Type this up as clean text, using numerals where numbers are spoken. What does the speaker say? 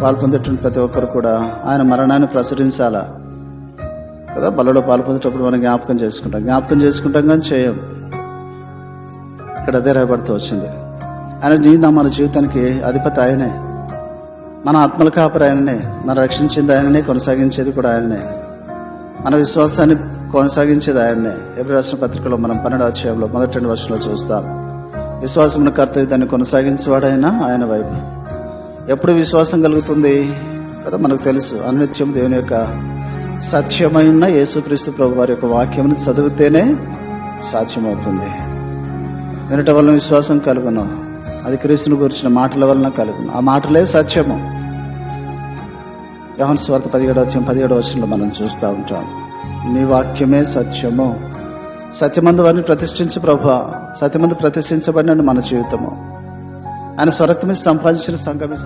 పాలు పొందేటువంటి ప్రతి ఒక్కరు కూడా ఆయన మరణాన్ని ప్రచురించాలా కదా. బలలో పాలు పొందేటప్పుడు మనం జ్ఞాపకం చేసుకుంటాం కానీ చేయం. ఇక్కడ అదే రాయబడుతూ వచ్చింది. ఆయన మన జీవితానికి అధిపతి ఆయనే, మన ఆత్మల కాపరి ఆయననే, మన రక్షించింది ఆయననే, కొనసాగించేది కూడా ఆయననే, మన విశ్వాసాన్ని కొనసాగించేది ఆయననే. ఎబ్రీ రాసిన పత్రికలో మనం 12వ అధ్యాయంలో 1-2 వచనంలో చూస్తాం. విశ్వాసమున కర్తవ్యాన్ని కొనసాగించేవాడైనా ఆయన వైపు. ఎప్పుడు విశ్వాసం కలుగుతుంది కదా మనకు తెలుసు. అనునిత్యం దేవుని యొక్క సత్యమైన యేసుక్రీస్తు ప్రభు వారి యొక్క వాక్యమును చదివితేనే సాధ్యమవుతుంది. వినటం వలన విశ్వాసం కలుగును, అది క్రీస్తుని గురించిన మాటల వలన కలుగును. ఆ మాటలే సత్యము. యోహాను సువార్త 17వ వచనంలో మనం చూస్తూ ఉంటాం, నీ వాక్యమే సత్యము. సత్యమందు వారిని ప్రతిష్ఠించు ప్రభువా, సత్యమందు ప్రతిష్ఠించబడిన మన జీవితము. ఆయన స్వరక్తమే సంపాదించిన సంఘమే